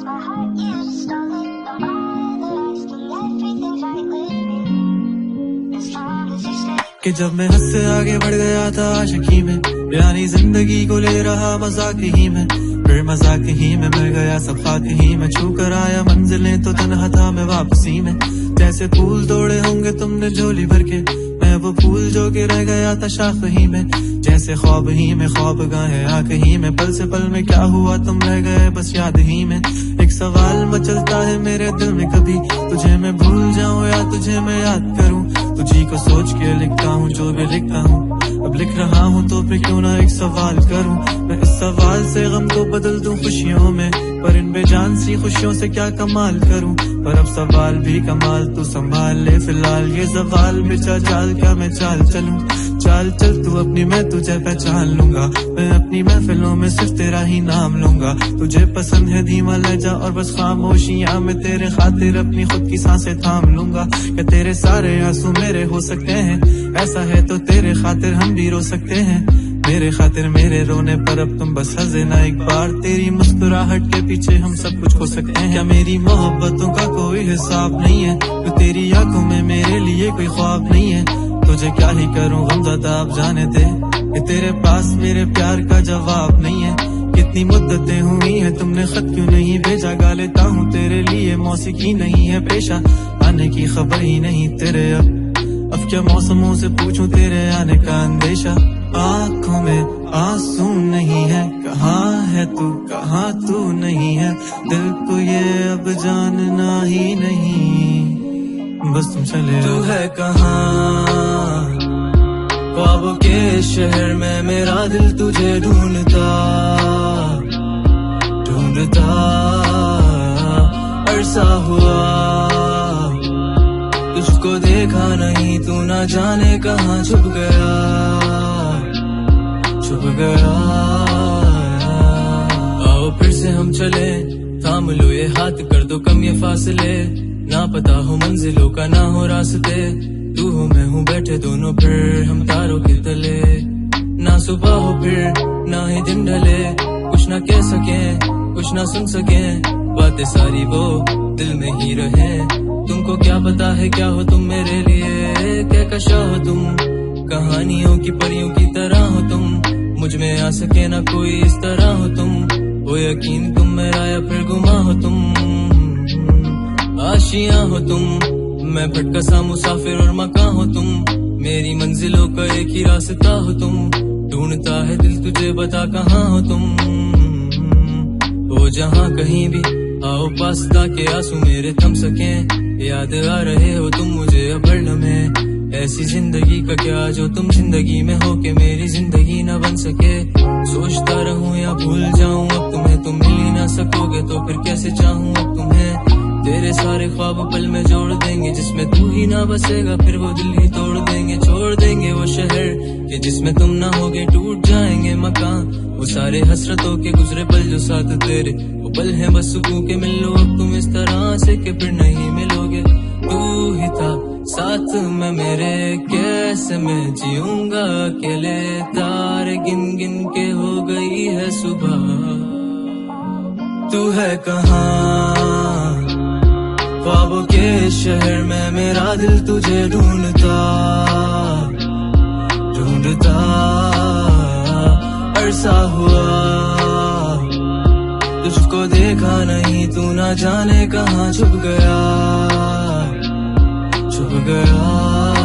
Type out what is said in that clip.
lost my heart, you stole it. No other, still everything's right with me. As long as you stay. कि जब मैं हद से आगे बढ़ गया था आशिकी में, यानी जिंदगी को ले रहा मजाक ही में, फिर मजाक ही में मर गया सब खाक ही में। छू कर आया मंजिलें तो तन्हा था मैं वापसी में। जैसे फूल तोड़े होंगे तुमने झोली भर के, मैं वो फूल जो के रह गया था शाख ही में। जैसे ख्वाब ही में ख्वाब गाहे आंख ही में, पल से पल में क्या हुआ तुम रह गए बस याद ही में। एक सवाल मचलता है मेरे दिल में, कभी तुझे मैं भूल जाऊं या तुझे मैं याद करूं। तुझी को सोच के लिखता हूँ जो भी लिखता हूँ, अब लिख रहा हूँ तो फिर क्यों ना एक सवाल करूं। मैं इस सवाल से गम को बदल दूं खुशियों में, पर इन बेजान सी खुशियों से क्या कमाल करूं। पर अब सवाल भी कमाल तू संभाल ले फिलहाल, ये सवाल बिचा जाल क्या मैं चाल चलूं। चाल चल तू अपनी, मैं तुझे पहचान लूंगा। मैं अपनी महफिलों में सिर्फ तेरा ही नाम लूंगा। तुझे पसंद है धीमा लहजा और बस खामोशियां, मैं तेरे खातिर अपनी खुद की सांसें थाम लूंगा। क्या तेरे सारे आंसू मेरे हो सकते हैं, ऐसा है तो तेरे खातिर हम भी रो सकते हैं। मेरे खातिर मेरे रोने पर अब तुम बस हंसे ना एक बार, तेरी मुस्कुराहट के पीछे हम सब कुछ खो सकते हैं। क्या मेरी मोहब्बतों का कोई हिसाब नहीं है, तो तेरी आंखों में मेरे लिए कोई ख्वाब नहीं है। तुझे क्या ही करूं गमज़दा अब जाने दे, कि तेरे पास मेरे प्यार का जवाब नहीं है। कितनी मुद्दतें हुई हैं तुमने खत क्यों नहीं भेजा, गा लेता हूँ तेरे लिए मौसीकी नहीं है पेशा। आने की खबर ही नहीं तेरे अब क्या मौसमों से पूछूं तेरे आने का अंदेशा। आँखों में आंसू नहीं है, कहाँ है तू कहाँ तू नहीं है। दिल को ये अब जानना ही नहीं, बस तुम चले। तू है कहाँ ख्वाबों के शहर में, मेरा दिल तुझे ढूंढता ढूंढता अरसा हुआ। तुझको देखा नहीं, तू ना जाने कहाँ छुप गया छुप गया। आओ फिर से हम चले, थाम लो ये हाथ, कर दो कम ये फासले। ना पता हो मंजिलों का ना हो रास्ते, तू हो मैं हूँ बैठे दोनों फिर हम तारों के तले। ना सुबह हो फिर ना ही दिन ढले, कुछ ना कह सके कुछ ना सुन सके, बातें सारी वो दिल में ही रहे। तुमको क्या पता है क्या हो तुम मेरे लिए, क्या कशा हो तुम, कहानियों की परियों की तरह हो तुम। मुझ में आ सके ना कोई इस तरह हो तुम, वो यकीन तुम मेरा या फिर गुमा हो तुम। आशियां हो तुम, मैं भटका सा मुसाफिर और मकान हो तुम। मेरी मंजिलों का एक ही रास्ता हो तुम, ढूंढता है दिल तुझे बता कहाँ हो तुम। हो जहाँ कहीं भी आओ पास ताकि आंसू मेरे थम सके, याद आ रहे हो तुम मुझे अब हर लम्हे। ऐसी जिंदगी का क्या जो तुम जिंदगी में हो के मेरी जिंदगी न बन सके। सोचता रहूं या भूल जाऊं अब तुम्हें, तुम मिल ही ना सकोगे तो फिर कैसे चाहूं अब तुम्हें। तेरे सारे ख्वाब पल में जोड़ देंगे, जिसमें तू ही ना बसेगा फिर वो दिल ही तोड़ देंगे। छोड़ देंगे वो शहर कि जिसमें तुम ना होगे, टूट जाएंगे मकान वो सारे हसरतों के गुजरे पल जो साथ तेरे। वो पल है बस सुकून के मिल लो अब तुम इस तरह से कि फिर नहीं मिलोगे। तू ही था साथ में मेरे, कैसे मैं जीऊंगा अकेले। तारे गिन गिन के हो गई है सुबह, तू है कहाँ ख्वाबों के शहर में, मेरा दिल तुझे ढूंढता ढूंढता अरसा हुआ। तुझको देखा नहीं, तू ना जाने कहाँ छुप गया छुप गया।